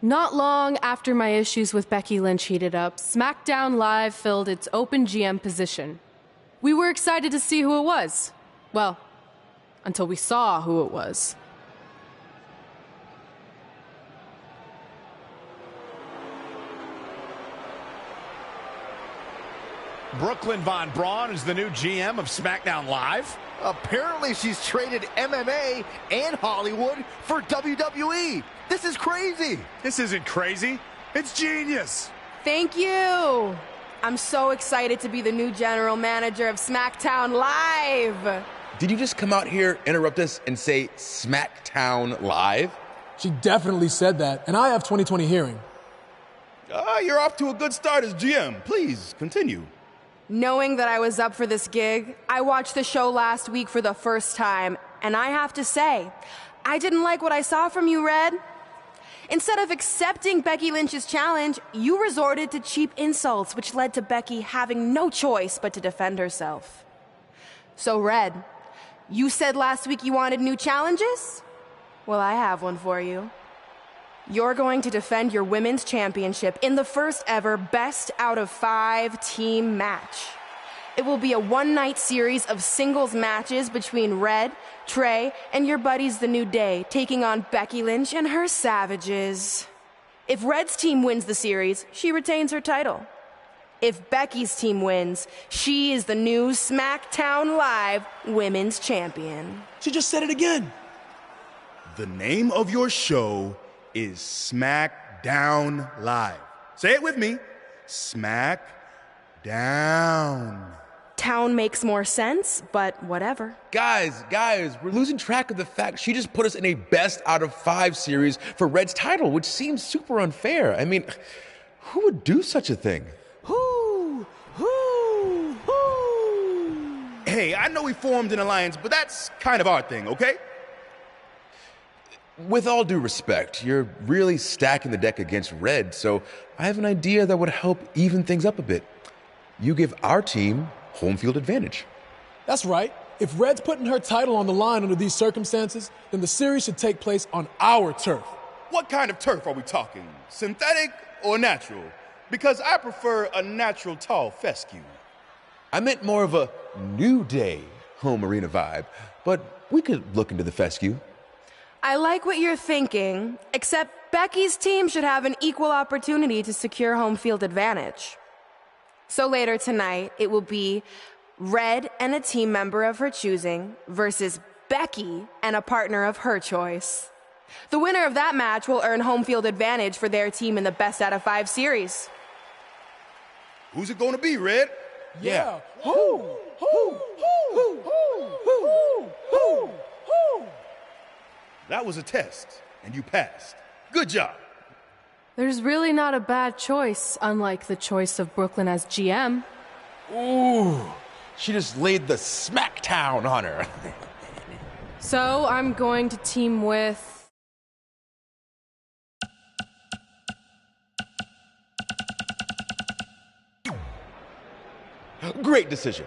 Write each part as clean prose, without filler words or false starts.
Not long after my issues with Becky Lynch heated up, SmackDown Live filled its open GM position. We were excited to see who it was. Well, until we saw who it was. Brooklyn Von Braun is the new GM of SmackDown Live. Apparently she's traded MMA and Hollywood for WWE. This is crazy. This isn't crazy. It's genius. Thank you. I'm so excited to be the new general manager of SmackDown Live. Did you just come out here, interrupt us, and say SmackDown Live? She definitely said that, and I have 20/20 hearing. You're off to a good start as GM. Please, continue. Knowing that I was up for this gig, I watched the show last week for the first time, and I have to say, I didn't like what I saw from you, Red. Instead of accepting Becky Lynch's challenge, you resorted to cheap insults, which led to Becky having no choice but to defend herself. So, Red, you said last week you wanted new challenges? Well, I have one for you. You're going to defend your women's championship in the first ever best out of 5 team match. It will be a one-night series of singles matches between Red, Trey, and your buddies The New Day, taking on Becky Lynch and her Savages. If Red's team wins the series, she retains her title. If Becky's team wins, she is the new SmackDown Live Women's Champion. She just said it again. The name of your show is SmackDown Live. Say it with me. SmackDown. Town makes more sense, but whatever. Guys, we're losing track of the fact she just put us in a best out of 5 series for Red's title, which seems super unfair. I mean, who would do such a thing? Who? Hey, I know we formed an alliance, but that's kind of our thing, okay? With all due respect, you're really stacking the deck against Red, so I have an idea that would help even things up a bit. You give our team home field advantage. That's right. If Red's putting her title on the line under these circumstances, then the series should take place on our turf. What kind of turf are we talking? Synthetic or natural? Because I prefer a natural tall fescue. I meant more of a New Day home arena vibe, but we could look into the fescue. I like what you're thinking, except Becky's team should have an equal opportunity to secure home field advantage. So later tonight, it will be Red and a team member of her choosing versus Becky and a partner of her choice. The winner of that match will earn home field advantage for their team in the best out of 5 series. Who's it gonna be, Red? Yeah. That was a test, and you passed. Good job. There's really not a bad choice, unlike the choice of Brooklyn as GM. Ooh, she just laid the SmackDown on her. So I'm going to team with... Great decision.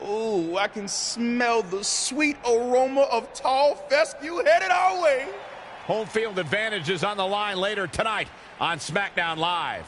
Ooh, I can smell the sweet aroma of tall fescue headed our way. Home field advantage is on the line later tonight on SmackDown Live.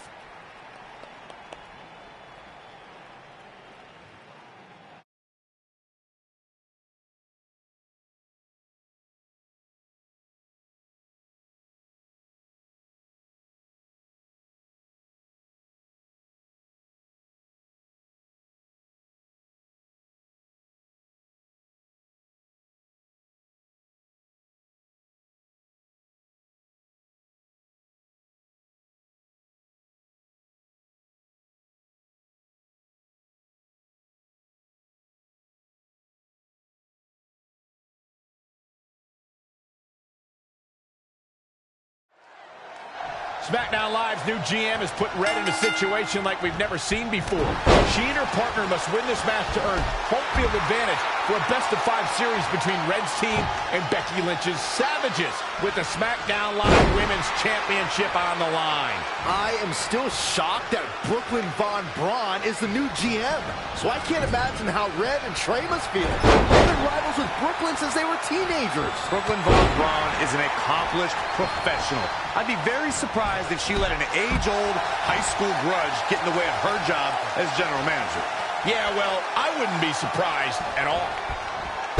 SmackDown Live's new GM has put Red in a situation like we've never seen before. She and her partner must win this match to earn home field advantage for a best-of-5 series between Red's team and Becky Lynch's Savages with the SmackDown Live Women's Championship on the line. I am still shocked that Brooklyn Von Braun is the new GM. So I can't imagine how Red and Trey must feel. They've been rivals with Brooklyn since they were teenagers. Brooklyn Von Braun is an accomplished professional. I'd be very surprised if she let an age-old high school grudge get in the way of her job as general manager. Yeah, well, I wouldn't be surprised at all.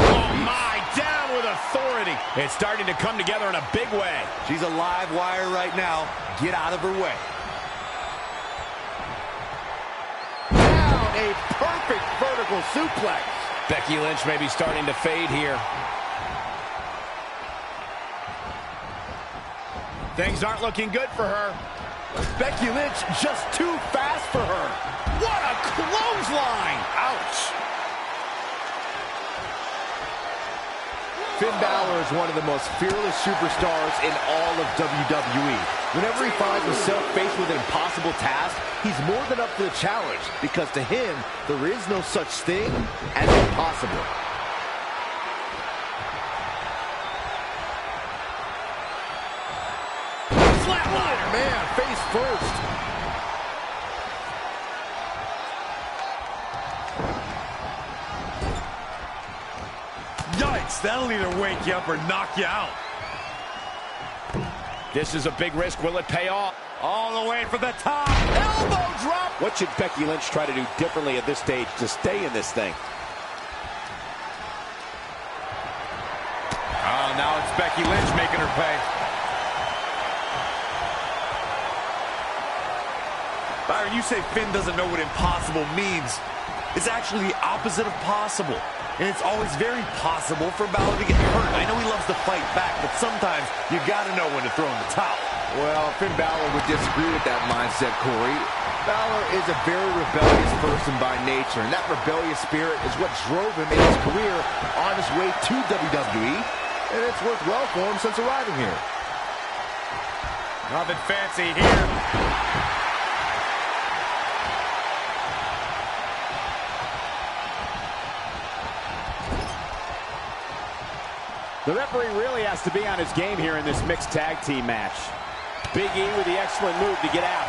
Oh, my, down with authority. It's starting to come together in a big way. She's a live wire right now. Get out of her way. Down, a perfect vertical suplex. Becky Lynch may be starting to fade here. Things aren't looking good for her. Becky Lynch just too fast for her. What a clothesline! Ouch. Finn Balor is one of the most fearless superstars in all of WWE. Whenever he finds himself faced with an impossible task, he's more than up for the challenge, because to him, there is no such thing as impossible. Flatliner! Man, face first. Yikes, that'll either wake you up or knock you out. This is a big risk. Will it pay off? All the way for the top. Elbow drop! What should Becky Lynch try to do differently at this stage to stay in this thing? Oh, now it's Becky Lynch making her pay. Byron, you say Finn doesn't know what impossible means. It's actually the opposite of possible. And it's always very possible for Balor to get hurt. I know he loves to fight back, but sometimes you got to know when to throw in the towel. Well, Finn Balor would disagree with that mindset, Corey. Balor is a very rebellious person by nature, and that rebellious spirit is what drove him in his career on his way to WWE, and it's worked well for him since arriving here. Nothing fancy here. The referee really has to be on his game here in this mixed tag team match. Big E with the excellent move to get out.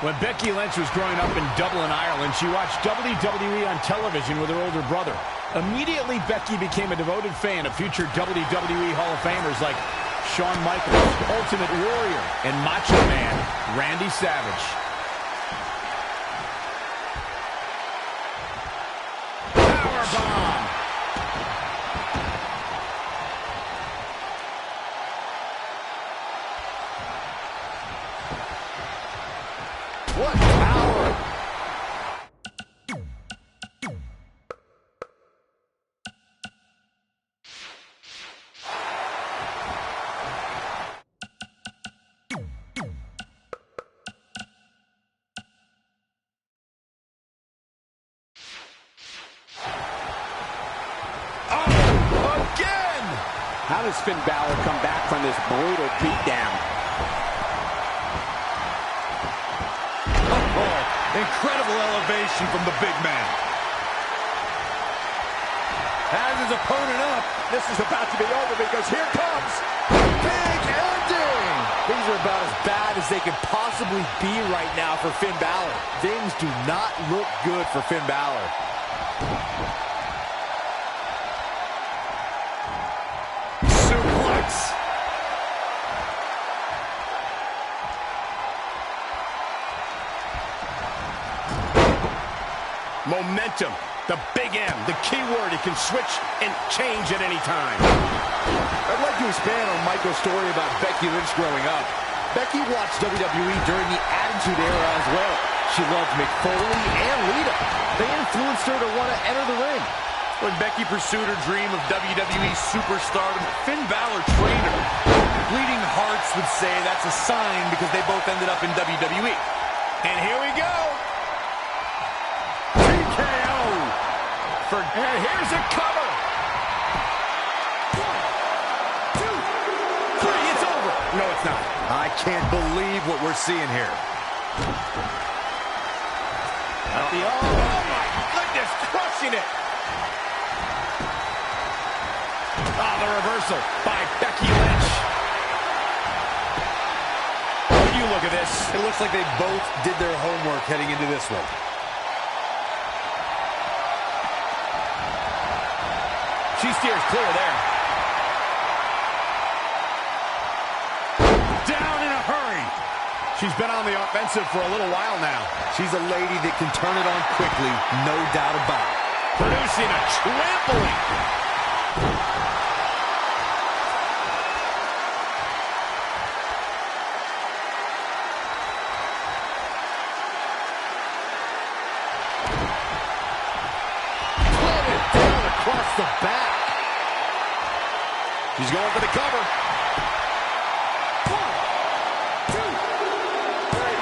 When Becky Lynch was growing up in Dublin, Ireland, she watched WWE on television with her older brother. Immediately, Becky became a devoted fan of future WWE Hall of Famers like Shawn Michaels, Ultimate Warrior, and Macho Man Randy Savage. Powerbomb! What power! How does Finn Balor come back from this brutal beatdown? Oh, incredible elevation from the big man. Has his opponent up. This is about to be over because here comes Big ending! Things are about as bad as they could possibly be right now for Finn Balor. Things do not look good for Finn Balor. Suplex. Momentum, the big M, the key word. It can switch and change at any time. I'd like to expand on Michael's story about Becky Lynch growing up. Becky watched WWE during the Attitude Era as well. She loved Mick Foley and Lita. They influenced her to want to enter the ring. When Becky pursued her dream of WWE superstardom, Finn Balor trained her. Bleeding Hearts would say that's a sign because they both ended up in WWE. And here we go. TKO. And here's a cover. 1, 2, 3. It's over. No, it's not. I can't believe what we're seeing here. Oh, my goodness, crushing it. Oh, the reversal by Becky Lynch. You look at this. It looks like they both did their homework heading into this one. She steers clear there. Down in a hurry. She's been on the offensive for a little while now. She's a lady that can turn it on quickly, no doubt about it. Producing a trampling. Down across the back. She's going for the cover. 1, 2, 3.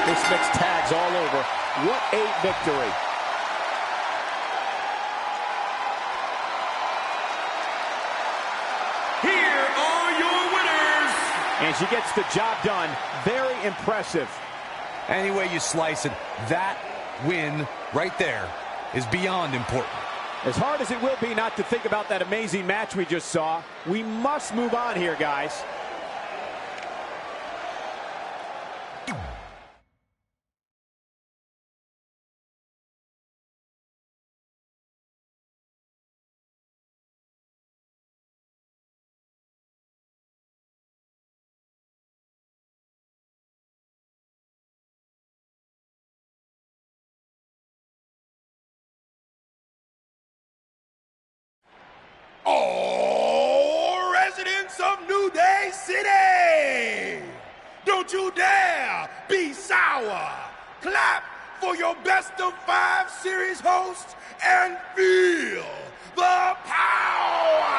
This mixed tag's all over. What a victory. Here are your winners. And she gets the job done. Very impressive. Any way you slice it, that win right there is beyond important. As hard as it will be not to think about that amazing match we just saw, we must move on here, guys. All residents of New Day City, don't you dare be sour. Clap for your best of 5 series hosts and feel the power.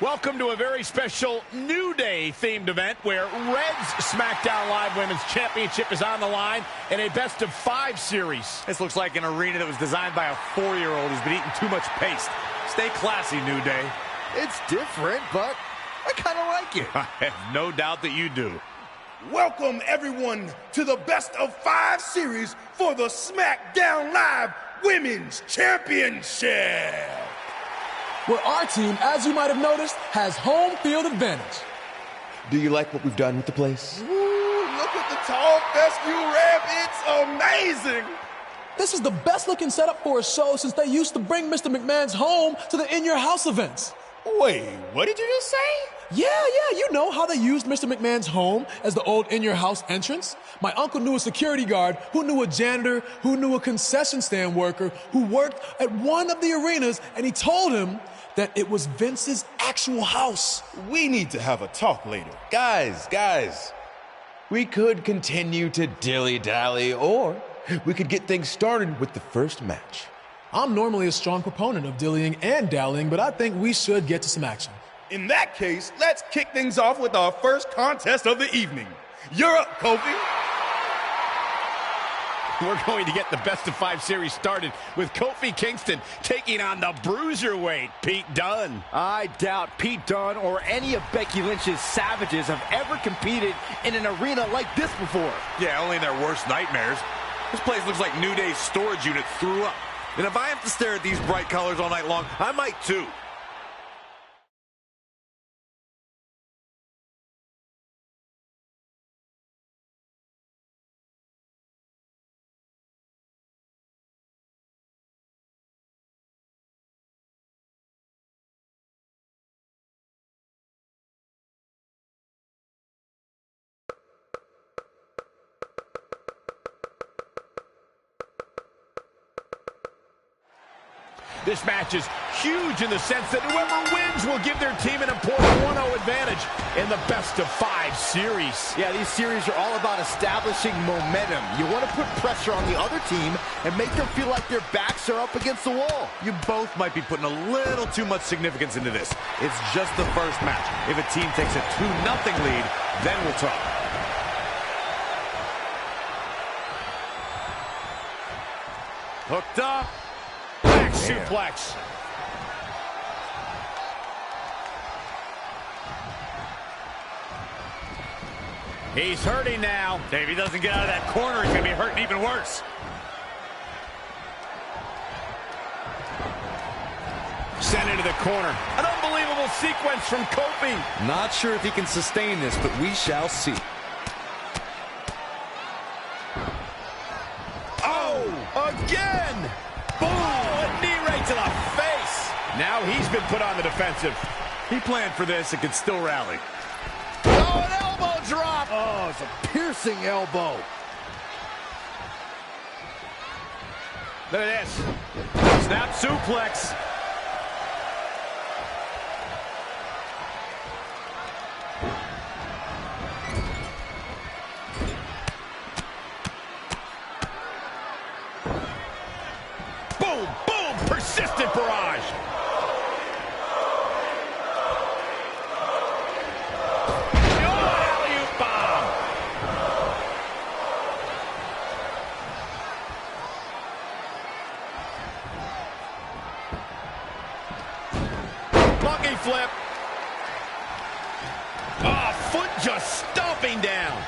Welcome to a very special New Day themed event where Red's SmackDown Live Women's Championship is on the line in a best of 5 series. This looks like an arena that was designed by a 4-year-old who's been eating too much paste. Stay classy, New Day. It's different, but I kind of like it. I have no doubt that you do. Welcome, everyone, to the best of 5 series for the SmackDown Live Women's Championship. Where our team, as you might have noticed, has home field advantage. Do you like what we've done with the place? Ooh, look at the tall fescue ramp. It's amazing. This is the best looking setup for a show since they used to bring Mr. McMahon's home to the In Your House events. Wait, what did you just say? Yeah, you know how they used Mr. McMahon's home as the old In Your House entrance? My uncle knew a security guard, who knew a janitor, who knew a concession stand worker, who worked at one of the arenas, and he told him that it was Vince's actual house. We need to have a talk later. Guys, we could continue to dilly-dally, or we could get things started with the first match. I'm normally a strong proponent of dillying and dallying, but I think we should get to some action. In that case, let's kick things off with our first contest of the evening. You're up, Kofi. We're going to get the best of 5 series started with Kofi Kingston taking on the Bruiserweight, Pete Dunne. I doubt Pete Dunne or any of Becky Lynch's savages have ever competed in an arena like this before. Yeah, only in their worst nightmares. This place looks like New Day's storage unit threw up. And if I have to stare at these bright colors all night long, I might too. This match is huge in the sense that whoever wins will give their team an important 1-0 advantage in the best of 5 series. Yeah, these series are all about establishing momentum. You want to put pressure on the other team and make them feel like their backs are up against the wall. You both might be putting a little too much significance into this. It's just the first match. If a team takes a 2-0 lead, then we'll talk. Hooked up. Back suplex. He's hurting now. If he doesn't get out of that corner, he's going to be hurting even worse. Sent into the corner. An unbelievable sequence from Kofi. Not sure if he can sustain this, but we shall see. Oh, again! Boom! A knee right to the face. Now he's been put on the defensive. He planned for this and can still rally. Oh, an elbow drop! Oh, it's a piercing elbow. Look at this. Snap suplex. Boom, boom, persistent barrage. Monkey flip. Oh, foot just stomping down.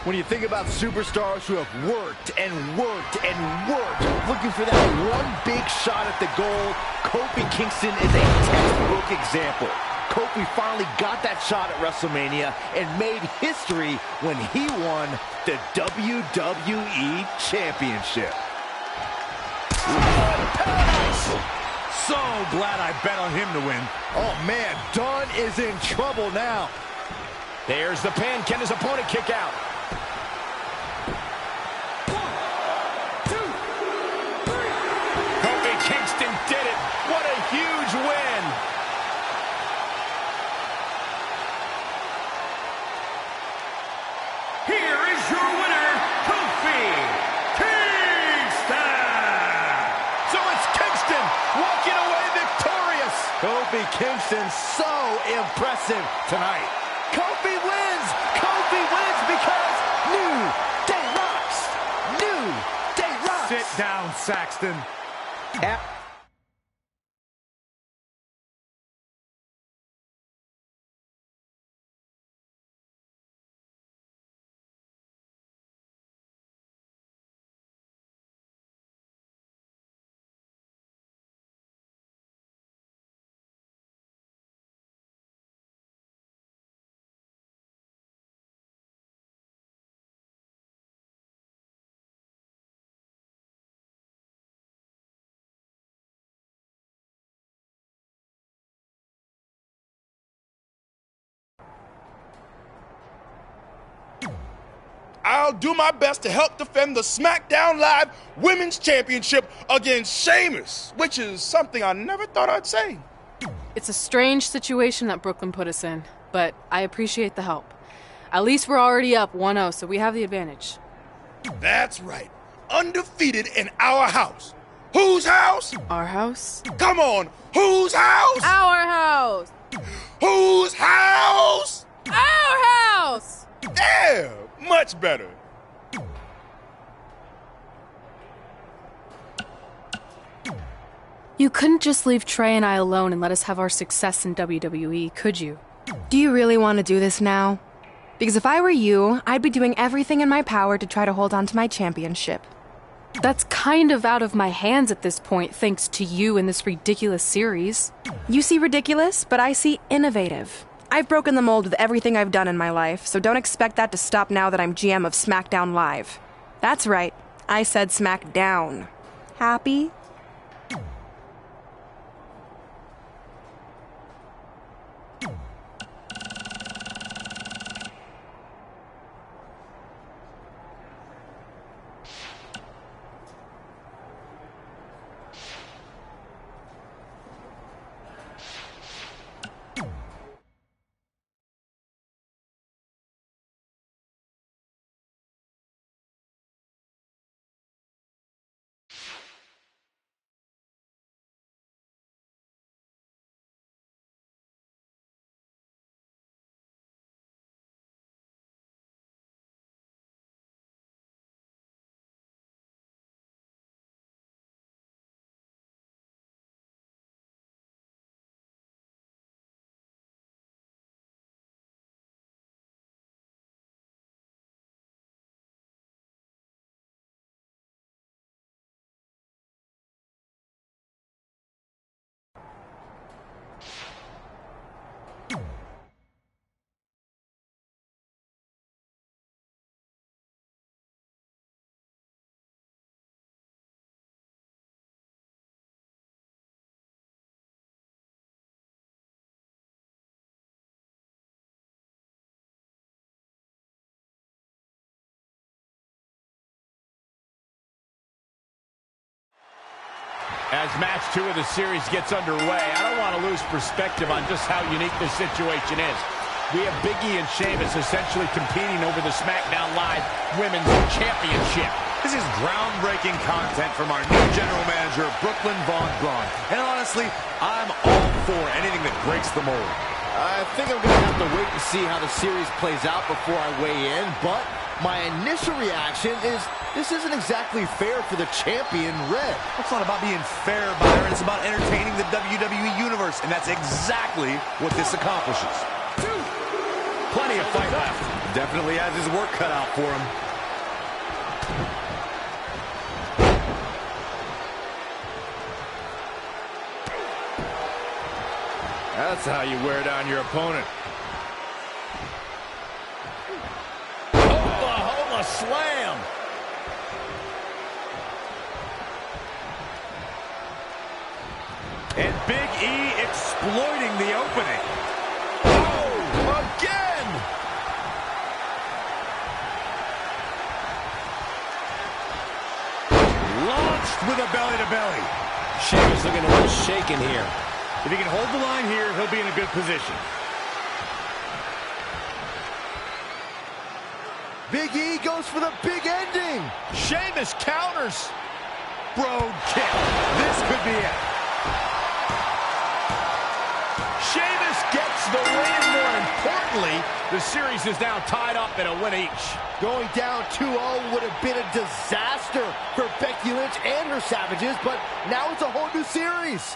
When you think about superstars who have worked and worked and worked, looking for that one big shot at the goal, Kofi Kingston is a textbook example. Kofi finally got that shot at WrestleMania and made history when he won the WWE Championship. So glad I bet on him to win. Oh man, Dunn is in trouble now. There's the pin. Can his opponent kick out? Kofi Kingston did it. What a huge win. Here is your winner, Kofi Kingston! So it's Kingston walking away victorious. Kofi Kingston so impressive tonight. Kofi wins! Kofi wins because New Day rocks! New Day rocks! Sit down, Saxton. I'll do my best to help defend the SmackDown Live Women's Championship against Sheamus, which is something I never thought I'd say. It's a strange situation that Brooklyn put us in, but I appreciate the help. At least we're already up 1-0, so we have the advantage. That's right. Undefeated in our house. Whose house? Our house? Come on. Whose house? Our house! Whose house? Our house! There. Much better. You couldn't just leave Trey and I alone and let us have our success in WWE, could you? Do you really want to do this now? Because if I were you, I'd be doing everything in my power to try to hold on to my championship. That's kind of out of my hands at this point, thanks to you in this ridiculous series. You see ridiculous, but I see innovative. I've broken the mold with everything I've done in my life, so don't expect that to stop now that I'm GM of SmackDown Live. That's right, I said SmackDown. Happy? As match 2 of the series gets underway, I don't want to lose perspective on just how unique this situation is. We have Big E and Sheamus essentially competing over the SmackDown Live Women's Championship. This is groundbreaking content from our new general manager, Brooklyn Von Braun. And honestly, I'm all for anything that breaks the mold. I think I'm going to have to wait and see how the series plays out before I weigh in, but my initial reaction is this isn't exactly fair for the champion, Red. It's not about being fair, Byron. It's about entertaining the WWE Universe, and that's exactly what this accomplishes. Plenty of fight left. Definitely has his work cut out for him. That's how you wear down your opponent. Oklahoma slam. And Big E exploiting the opening. Oh, again. Launched with a belly-to-belly. Sheamus looking a little shaken here. If he can hold the line here, he'll be in a good position. Big E goes for the big ending. Sheamus counters. Brogue kick. This could be it. Sheamus gets the win. More importantly, the series is now tied up in a win each. Going down 2-0 would have been a disaster for Becky Lynch and her Savages, but now it's a whole new series.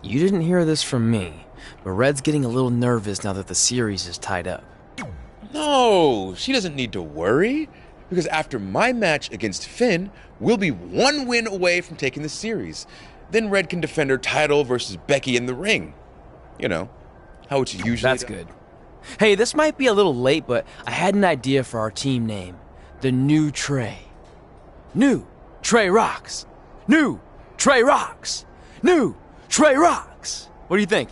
You didn't hear this from me, but Red's getting a little nervous now that the series is tied up. No, she doesn't need to worry, because after my match against Finn, we'll be 1 win away from taking the series. Then Red can defend her title versus Becky in the ring. You know, how it's usually... That's good. Hey, this might be a little late, but I had an idea for our team name. The New Trey. New Trey Rocks. New Trey Rocks. New Trey Rocks. What do you think?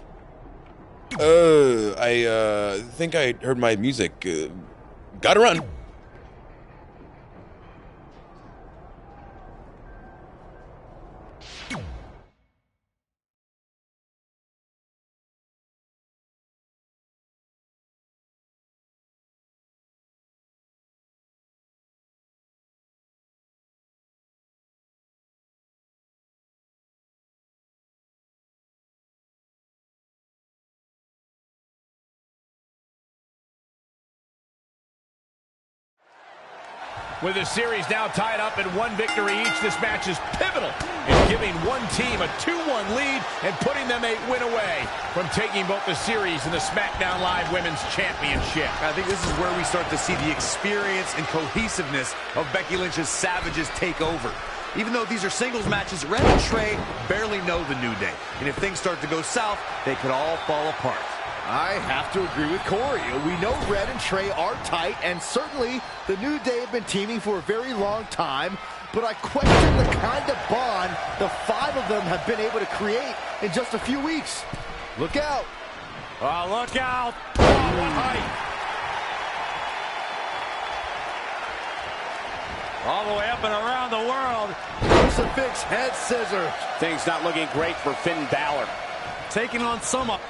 I think I heard my music. Gotta run. With the series now tied up in 1 victory each, this match is pivotal in giving one team a 2-1 lead and putting them a win away from taking both the series and the SmackDown Live Women's Championship. I think this is where we start to see the experience and cohesiveness of Becky Lynch's Savages take over. Even though these are singles matches, Red and Trey barely know the New Day. And if things start to go south, they could all fall apart. I have to agree with Corey. We know Red and Trey are tight, and certainly the New Day have been teaming for a very long time, but I question the kind of bond the 5 of them have been able to create in just a few weeks. Look out. Oh, look out. Oh, what height. All the way up and around the world. Crucifix head scissors. Things not looking great for Finn Balor. Taking on some up.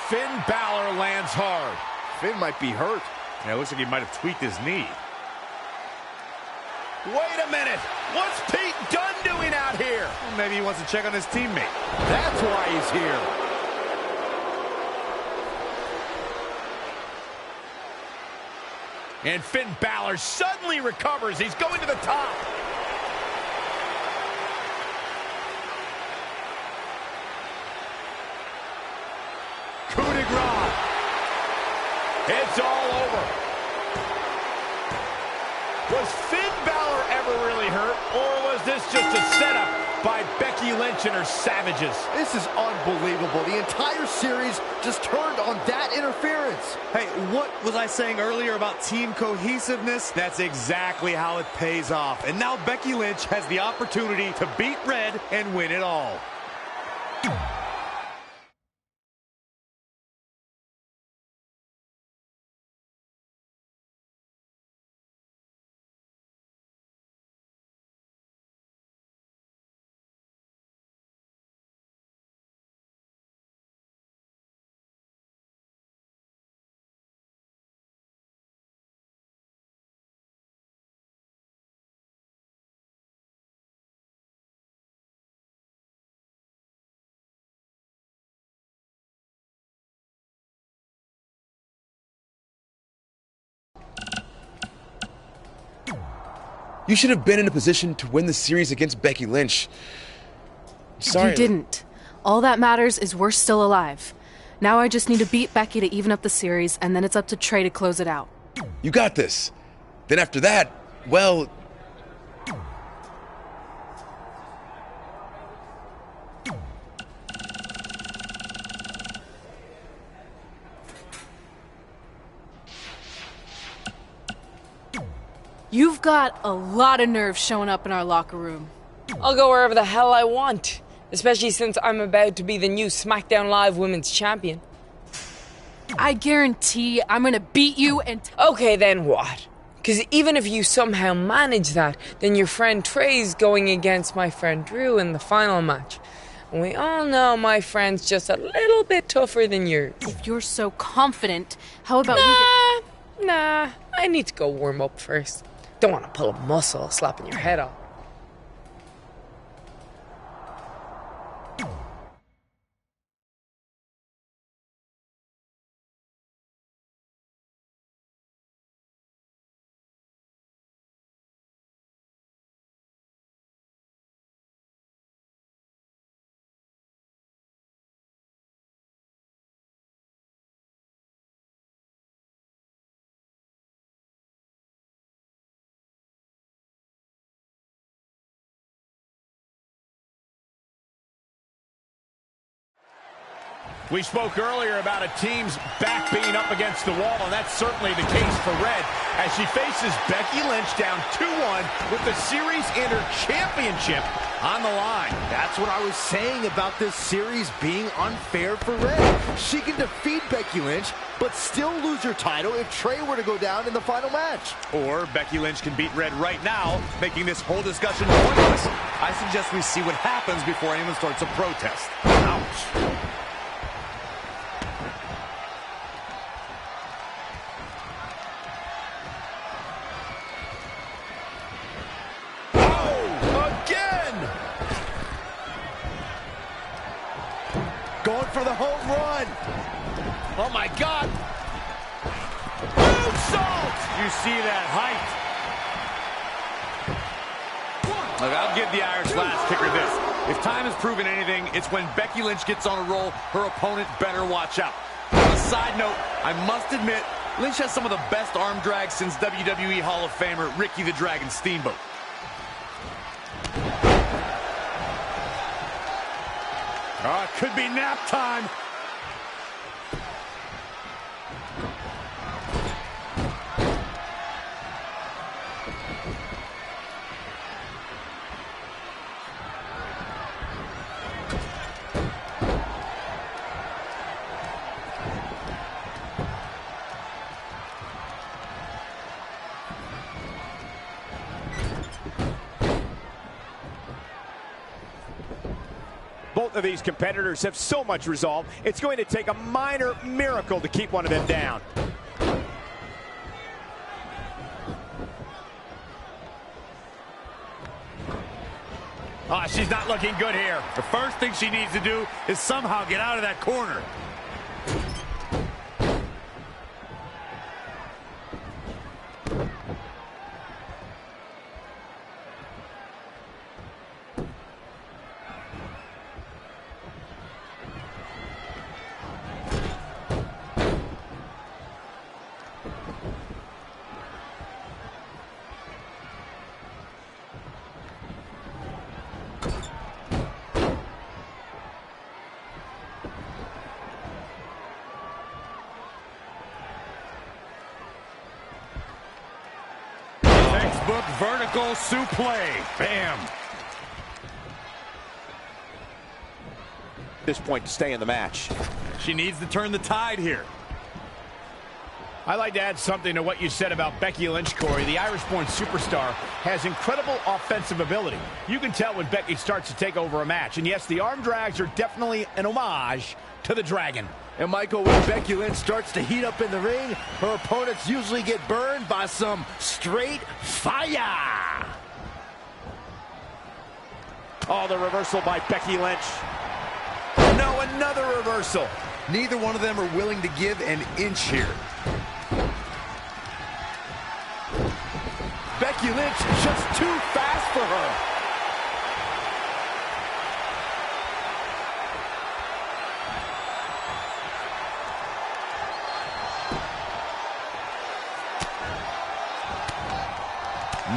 Finn Balor lands hard. Finn might be hurt. Yeah, it looks like he might have tweaked his knee. Wait a minute. What's Pete Dunne doing out here? Well, maybe he wants to check on his teammate. That's why he's here. And Finn Balor suddenly recovers. He's going to the top. Coup de grace. It's all over. Was Finn Balor ever really hurt, or was this just a setup by Becky Lynch and her savages? This is unbelievable. The entire series just turned on that interference. Hey, what was I saying earlier about team cohesiveness? That's exactly how it pays off. And now Becky Lynch has the opportunity to beat Red and win it all. You should have been in a position to win the series against Becky Lynch. Sorry. You didn't. All that matters is we're still alive. Now I just need to beat Becky to even up the series, and then it's up to Trey to close it out. You got this. Then after that, well... You've got a lot of nerve showing up in our locker room. I'll go wherever the hell I want, especially since I'm about to be the new SmackDown Live Women's Champion. I guarantee I'm gonna beat you and... Okay, then what? Because even if you somehow manage that, then your friend Trey's going against my friend Drew in the final match. And we all know my friend's just a little bit tougher than yours. If you're so confident, how about Nah, I need to go warm up first. Don't want to pull a muscle slapping your head off. We spoke earlier about a team's back being up against the wall, and that's certainly the case for Red as she faces Becky Lynch down 2-1 with the series and her championship on the line. That's what I was saying about this series being unfair for Red. She can defeat Becky Lynch, but still lose her title if Trey were to go down in the final match. Or Becky Lynch can beat Red right now, making this whole discussion pointless. I suggest we see what happens before anyone starts a protest. Ouch. Going for the home run. Oh, my God. Moonsault! You see that height. Look, I'll give the Irish last kicker this. If time has proven anything, it's when Becky Lynch gets on a roll, her opponent better watch out. On a side note, I must admit, Lynch has some of the best arm drags since WWE Hall of Famer Ricky the Dragon Steamboat. Oh, it could be nap time. Both of these competitors have so much resolve, it's going to take a minor miracle to keep one of them down. Oh, she's not looking good here. The first thing she needs to do is somehow get out of that corner. Textbook vertical suplex. Bam. At this point to stay in the match. She needs to turn the tide here. I'd like to add something to what you said about Becky Lynch, Corey. The Irish-born superstar has incredible offensive ability. You can tell when Becky starts to take over a match. And yes, the arm drags are definitely an homage to the Dragon. And Michael, when Becky Lynch starts to heat up in the ring, her opponents usually get burned by some straight fire. Oh, the reversal by Becky Lynch. No, another reversal. Neither one of them are willing to give an inch here. Becky Lynch just too fast for her.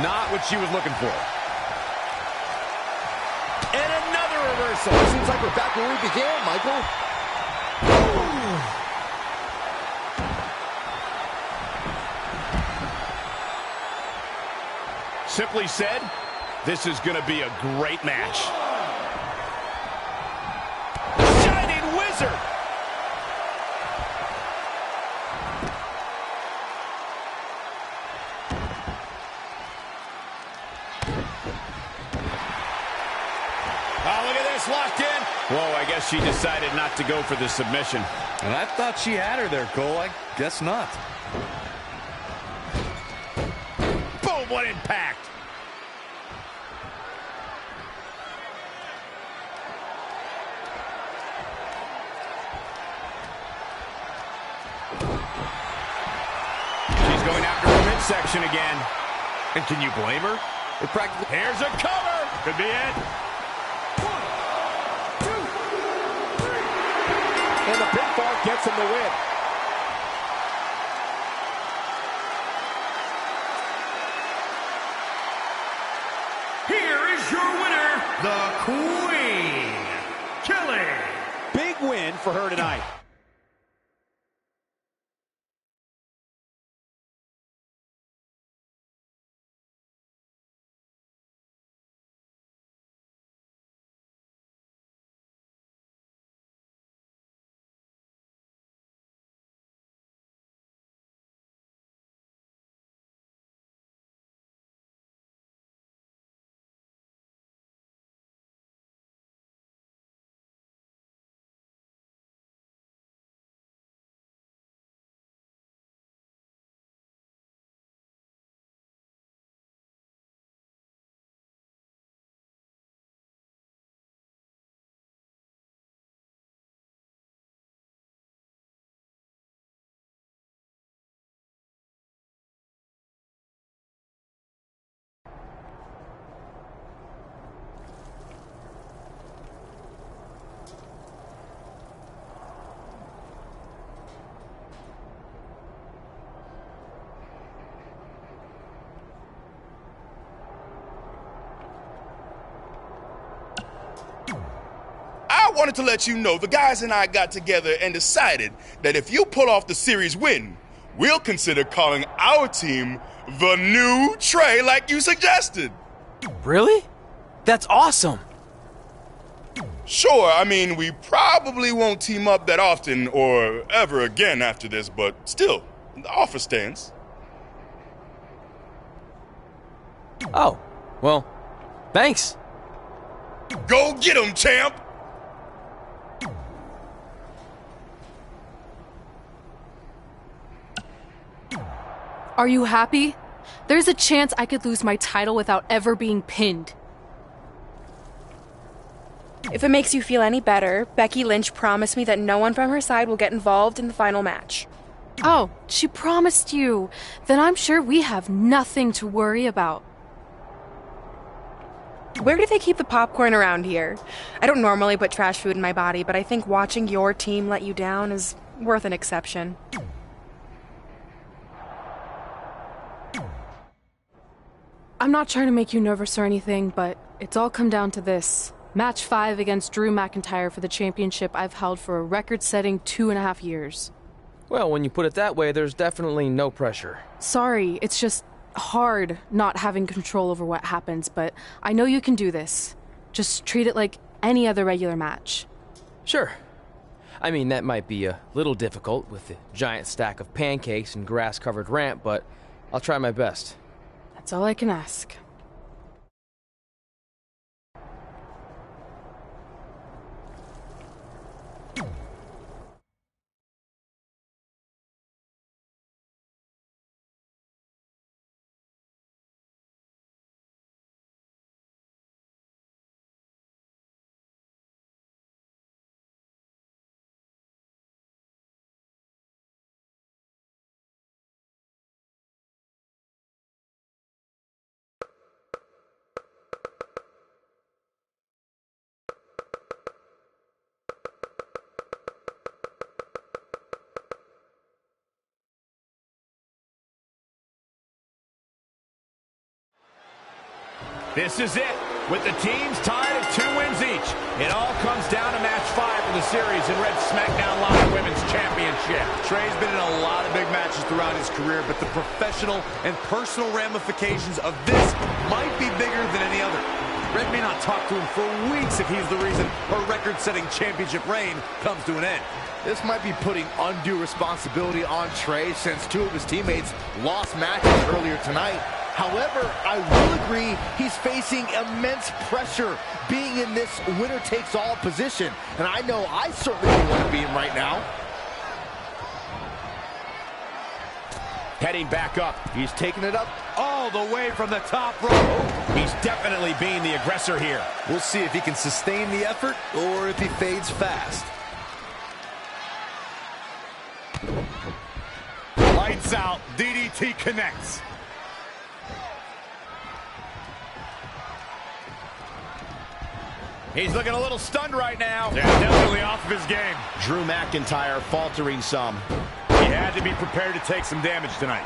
Not what she was looking for. And another reversal. Seems like we're back where we began, Michael. Simply said, this is going to be a great match. Shining Wizard! Oh, look at this, locked in. Whoa, I guess she decided not to go for the submission. And I thought she had her there, Cole. I guess not. Boom, what impact. She's going after her midsection again. And can you blame her? Here's a cover. Could be it. And the pinfall gets him the win. Here is your winner, the Queen, Kelly. Big win for her tonight. I wanted to let you know the guys and I got together and decided that if you pull off the series win, we'll consider calling our team the New Trey like you suggested. Really? That's awesome. Sure, I mean, we probably won't team up that often or ever again after this, but still, the offer stands. Oh, well, thanks. Go get 'em, champ! Are you happy? There's a chance I could lose my title without ever being pinned. If it makes you feel any better, Becky Lynch promised me that no one from her side will get involved in the final match. Oh, she promised you. Then I'm sure we have nothing to worry about. Where do they keep the popcorn around here? I don't normally put trash food in my body, but I think watching your team let you down is worth an exception. I'm not trying to make you nervous or anything, but it's all come down to this. Match 5 against Drew McIntyre for the championship I've held for a record-setting 2.5 years. Well, when you put it that way, there's definitely no pressure. Sorry, it's just hard not having control over what happens, but I know you can do this. Just treat it like any other regular match. Sure. I mean, that might be a little difficult with the giant stack of pancakes and grass-covered ramp, but I'll try my best. That's all I can ask. This is it, with the teams tied at 2 wins each. It all comes down to match 5 of the series in Red SmackDown Live Women's Championship. Trey's been in a lot of big matches throughout his career, but the professional and personal ramifications of this might be bigger than any other. Red may not talk to him for weeks if he's the reason her record-setting championship reign comes to an end. This might be putting undue responsibility on Trey since 2 of his teammates lost matches earlier tonight. However, I will agree he's facing immense pressure being in this winner-takes-all position. And I know I certainly don't want to be him right now. Heading back up. He's taking it up all the way from the top rope. He's definitely being the aggressor here. We'll see if he can sustain the effort or if he fades fast. Lights out. DDT connects. He's looking a little stunned right now. Yeah, definitely off of his game. Drew McIntyre faltering some. He had to be prepared to take some damage tonight.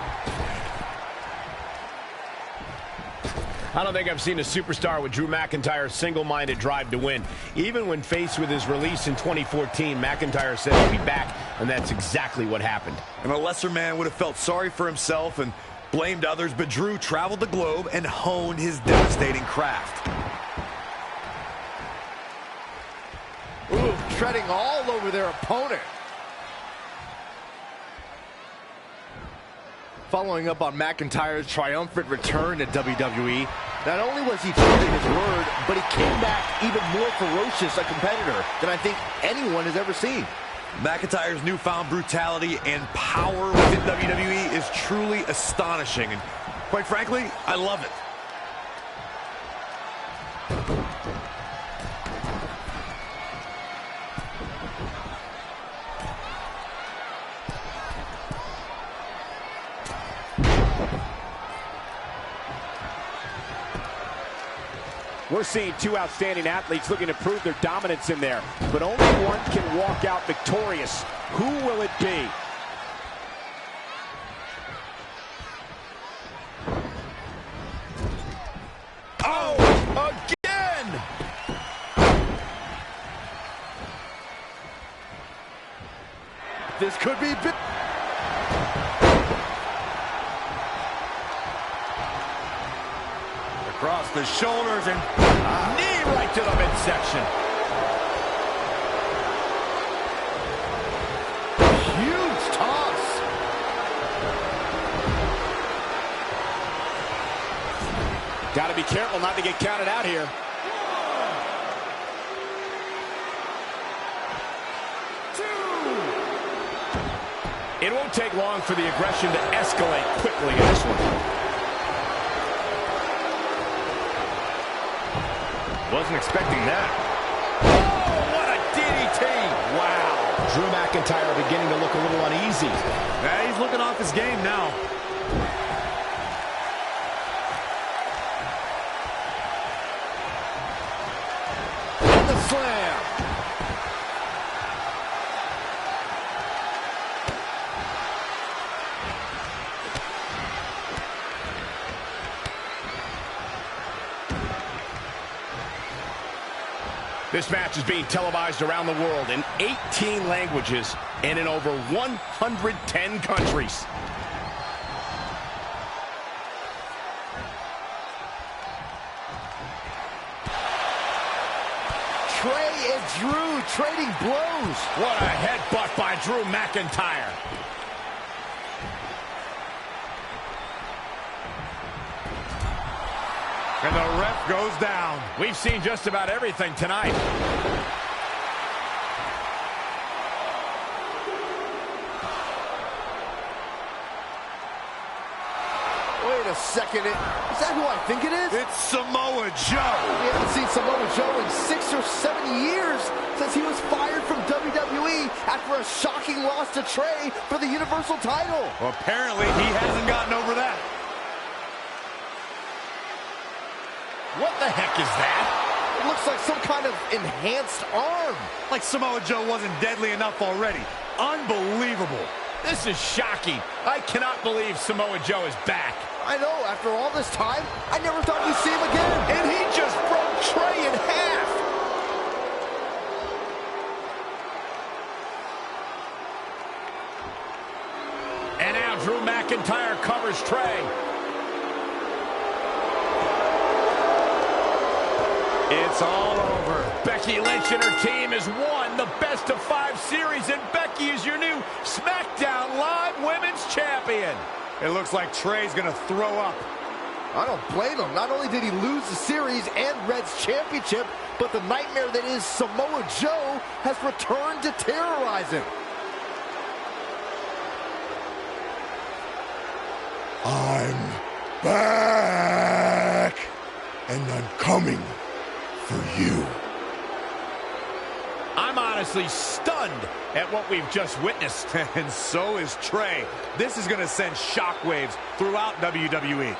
I don't think I've seen a superstar with Drew McIntyre's single-minded drive to win. Even when faced with his release in 2014, McIntyre said he'd be back, and that's exactly what happened. And a lesser man would have felt sorry for himself and blamed others, but Drew traveled the globe and honed his devastating craft. Ooh, treading all over their opponent. Following up on McIntyre's triumphant return to WWE, not only was he true to his word, but he came back even more ferocious a competitor than I think anyone has ever seen. McIntyre's newfound brutality and power within WWE is truly astonishing, and quite frankly, I love it. We're seeing 2 outstanding athletes looking to prove their dominance in there, but only one can walk out victorious. Who will it be? Oh, again! This could be big. Across the shoulders and knee right to the midsection. Huge toss. Got to be careful not to get counted out here. It won't take long for the aggression to escalate quickly in this one. Wasn't expecting that. Drew McIntyre beginning to look a little uneasy. Yeah, he's looking off his game now. And the slam. This match is being televised around the world in 18 languages and in over 110 countries. Trey and Drew trading blows. What a headbutt by Drew McIntyre. And the ref goes down. We've seen just about everything tonight. Wait a second. Is that who I think it is? It's Samoa Joe. We haven't seen Samoa Joe in 6 or 7 years since he was fired from WWE after a shocking loss to Trey for the Universal title. Well, apparently he hasn't gotten over that. What the heck is that? It looks like some kind of enhanced arm. Like Samoa Joe wasn't deadly enough already. Unbelievable. This is shocking. I cannot believe Samoa Joe is back. I know, after all this time, I never thought we'd see him again. And he just broke Trey in half. And now Drew McIntyre covers Trey. It's all over. Becky Lynch and her team has won the best-of-5 series, and Becky is your new SmackDown Live Women's Champion. It looks like Trey's gonna throw up. I don't blame him. Not only did he lose the series and Red's championship, but the nightmare that is Samoa Joe has returned to terrorize him. I'm back, and I'm coming for you. I'm honestly stunned at what we've just witnessed. And so is Trey. This is going to send shockwaves throughout WWE.